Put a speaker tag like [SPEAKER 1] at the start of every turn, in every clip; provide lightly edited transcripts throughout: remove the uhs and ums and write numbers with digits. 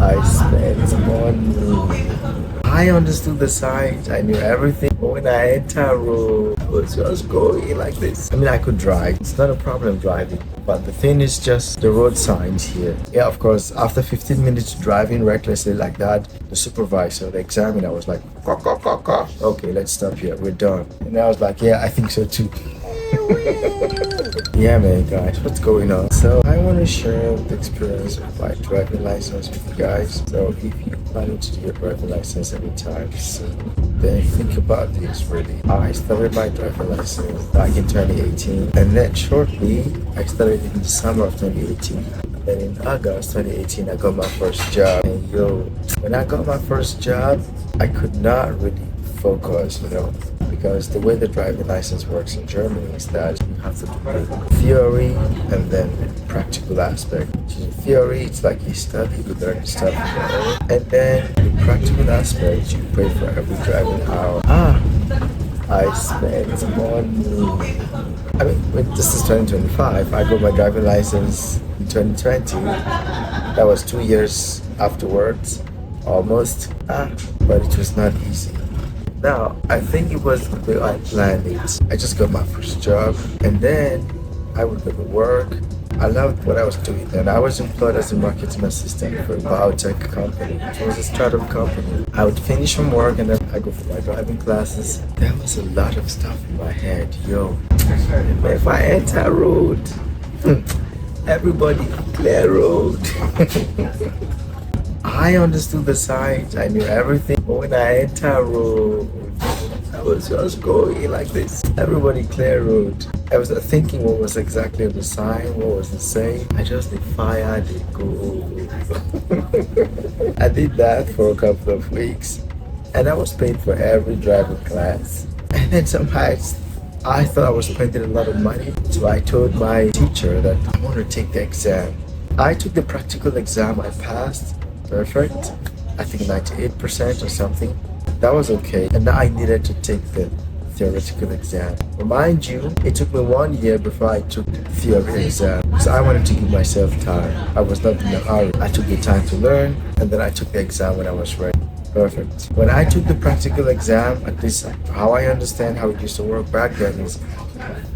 [SPEAKER 1] I spent money. I understood the signs. I knew everything. But when I enter a road, I was just going like this. I mean, I could drive. It's not a problem driving. But the thing is just the road signs here. Yeah, of course, after 15 minutes driving recklessly like that, the supervisor, the examiner was like, "Caw, caw, caw, caw. Okay, let's stop here. We're done." And I was like, yeah, I think so too. Yeah, man, guys, what's going on? So I want to share the experience of my driving license with you guys. So if you're planning to do your driving license anytime soon, then think about this really. I started my driving license back in 2018, and then shortly I started in the summer of 2018. Then in August 2018, I got my first job. And when I got my first job, I could not really focus, because the way the driving license works in Germany is that you have to do the theory and then the practical aspect. In theory, it's like you study, you learn stuff, and then the practical aspect, you pay for every driving hour. I spent money. I mean, this is 2025. I got my driving license in 2020. That was 2 years afterwards, almost. But it was not easy. Now, I think it was the way I planned it. I just got my first job, and then I would go to work. I loved what I was doing then. I was employed as a marketing assistant for a biotech company. It was a startup company. I would finish from work and then I go for my driving classes. There was a lot of stuff in my head. If I enter a road, everybody clear road. I understood the signs. I knew everything. But when I enter a road, I was just going like this. Everybody clear road. I was thinking what was exactly the sign, what was the saying. I just did fire, did go. I did that for a couple of weeks, and I was paid for every driving class. And then somehow I thought I was spending a lot of money, so I told my teacher that I want to take the exam. I took the practical exam. I passed. Perfect. I think 98% or something. That was okay. And now I needed to take the theoretical exam. But mind you, it took me 1 year before I took the theory exam. So I wanted to give myself time. I was not in a hurry. I took the time to learn, and then I took the exam when I was ready. Perfect. When I took the practical exam, at least how I understand how it used to work back then is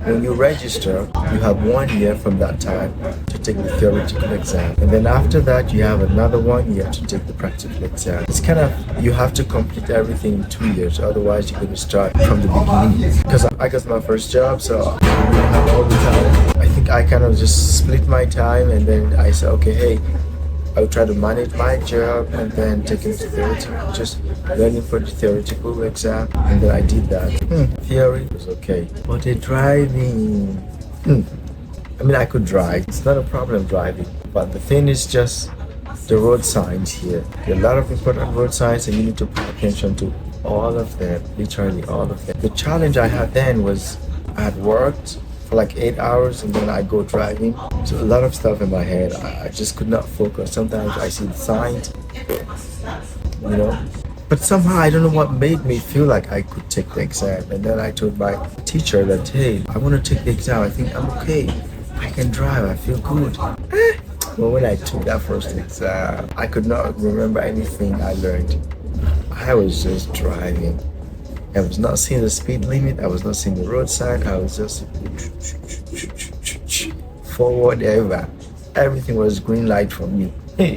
[SPEAKER 1] when you register, you have 1 year from that time to take the theoretical exam. And then after that, you have another 1 year to take the practical exam. It's kind of, you have to complete everything in 2 years. Otherwise, you're going to start from the beginning. Because I got my first job, so I didn't have all the time. I think I kind of just split my time, and then I said, okay, hey, I would try to manage my job and then take it to theoretical, just learning for the theoretical exam, and then I did that. Theory was okay, but the driving, I mean, I could drive. It's not a problem driving, but the thing is just the road signs here. There are a lot of important road signs, and you need to pay attention to all of them, literally all of them. The challenge I had then was I had worked for like 8 hours, and then I go driving. So a lot of stuff in my head. I just could not focus. Sometimes I see the signs, But somehow I don't know what made me feel like I could take the exam. And then I told my teacher that, hey, I want to take the exam. I think I'm okay. I can drive. I feel good. But when I took that first exam, I could not remember anything I learned. I was just driving. I was not seeing the speed limit. I was not seeing the road sign. I was just forward ever. Everything was green light for me.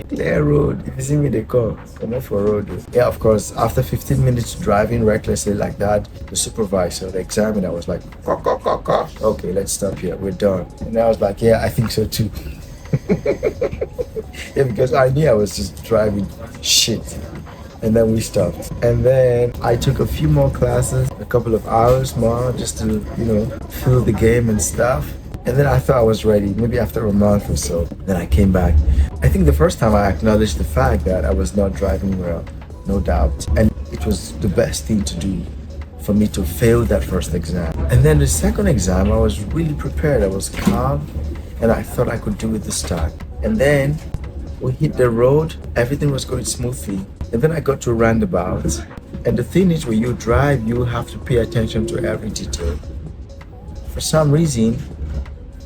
[SPEAKER 1] Clear road. If you see me, they come off for road. Yeah, of course, after 15 minutes driving recklessly like that, the supervisor, the examiner was like, "Caw, caw, caw, caw. Okay, let's stop here. We're done." And I was like, yeah, I think so too. Yeah, because I knew I was just driving shit. And then we stopped. And then I took a few more classes, a couple of hours more, just to, feel the game and stuff. And then I thought I was ready, maybe after a month or so. Then I came back. I think the first time I acknowledged the fact that I was not driving well, no doubt. And it was the best thing to do for me to fail that first exam. And then the second exam, I was really prepared. I was calm, and I thought I could do it this time. And then we hit the road, everything was going smoothly. And then I got to a roundabout. And the thing is, when you drive, you have to pay attention to every detail. For some reason,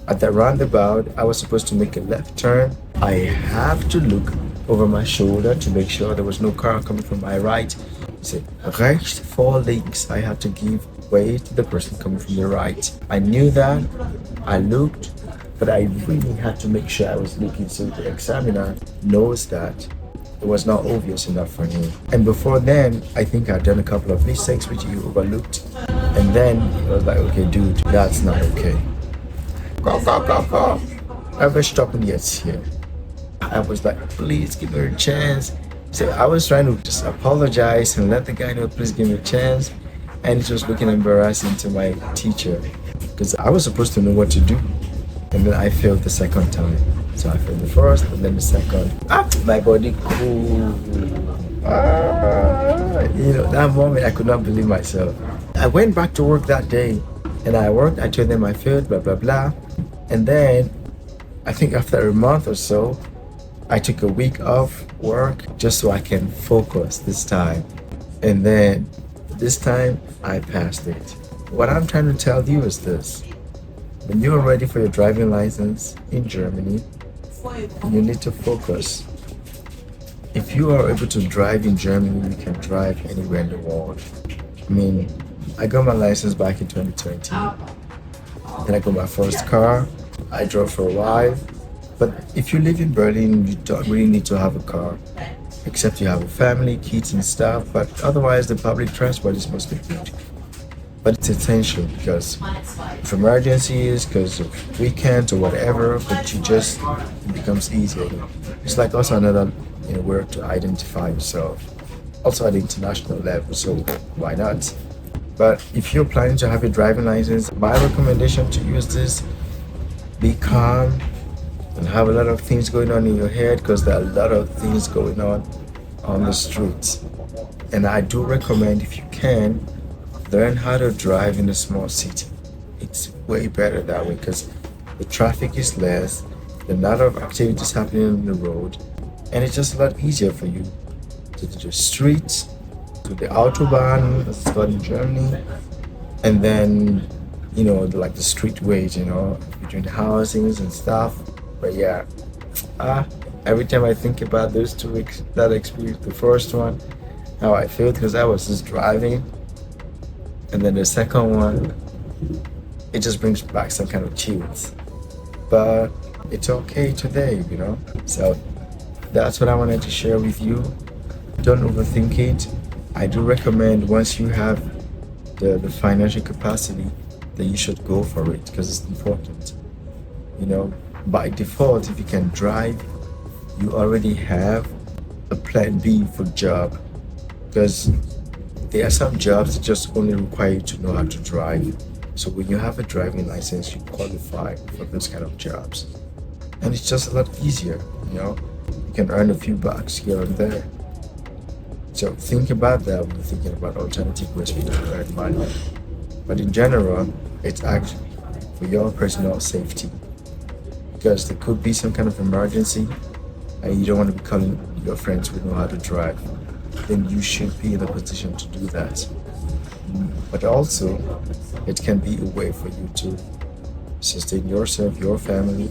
[SPEAKER 1] at the roundabout, I was supposed to make a left turn. I have to look over my shoulder to make sure there was no car coming from my right. He said, rechts vor links. I had to give way to the person coming from the right. I knew that. I looked, but I really had to make sure I was looking so the examiner knows that it was not obvious enough for me. And before then, I think I'd done a couple of mistakes which he overlooked. And then I was like, okay, dude, that's not okay. Go. Ever stopping yet here? I was like, please give me a chance. So I was trying to just apologize and let the guy know, please give me a chance. And it was looking embarrassing to my teacher because I was supposed to know what to do. And then I failed the second time. So I failed the first and then the second. My body cool. That moment I could not believe myself. I went back to work that day and I worked. I told them I failed, blah, blah, blah. And then I think after a month or so, I took a week off work just so I can focus this time. And then this time I passed it. What I'm trying to tell you is this. When you're ready for your driving license in Germany, you need to focus. If you are able to drive in Germany, you can drive anywhere in the world. I mean, I got my license back in 2020. Then I got my first car. I drove for a while. But if you live in Berlin, you don't really need to have a car, except you have a family, kids and stuff. But otherwise, the public transport is mostly good. But it's essential because of emergencies, because of weekends or whatever, but it becomes easier. It's like also another way to identify yourself, also at the international level, so why not? But if you're planning to have a driving license, my recommendation to you is this: be calm and have a lot of things going on in your head because there are a lot of things going on the streets. And I do recommend, if you can, learn how to drive in a small city. It's way better that way because the traffic is less, there are a lot of activities happening on the road, and it's just a lot easier for you to do the streets, to the autobahn, as it's called in Germany, and then like the streetways, between the housings and stuff. But yeah, every time I think about those 2 weeks, that experience, the first one, how I felt because I was just driving, and then the second one, it just brings back some kind of chills. But it's okay today, So that's what I wanted to share with you. Don't overthink it. I do recommend once you have the financial capacity that you should go for it because it's important. By default, if you can drive, you already have a plan B for job because there are some jobs that just only require you to know how to drive. So when you have a driving license, you qualify for those kind of jobs. And it's just a lot easier, You can earn a few bucks here and there. So think about that when you're thinking about alternative ways for you to earn money. But in general, it's actually for your personal safety. Because there could be some kind of emergency and you don't want to be calling your friends who know how to drive. Then you should be in a position to do that. But also, it can be a way for you to sustain yourself, your family,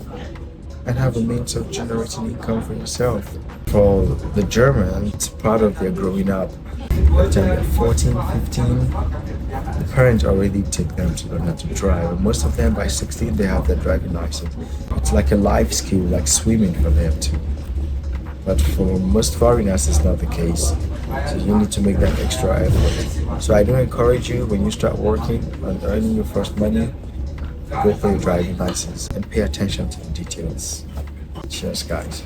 [SPEAKER 1] and have a means of generating income for yourself. For the Germans, part of their growing up, by the time they're 14, 15, the parents already take them to learn how to drive. And most of them, by 16, they have their driving license. It's like a life skill, like swimming for them too. But for most foreigners, it's not the case. So you need to make that extra effort. So I do encourage you, when you start working and earning your first money, go for your driving license and pay attention to the details. Cheers, guys.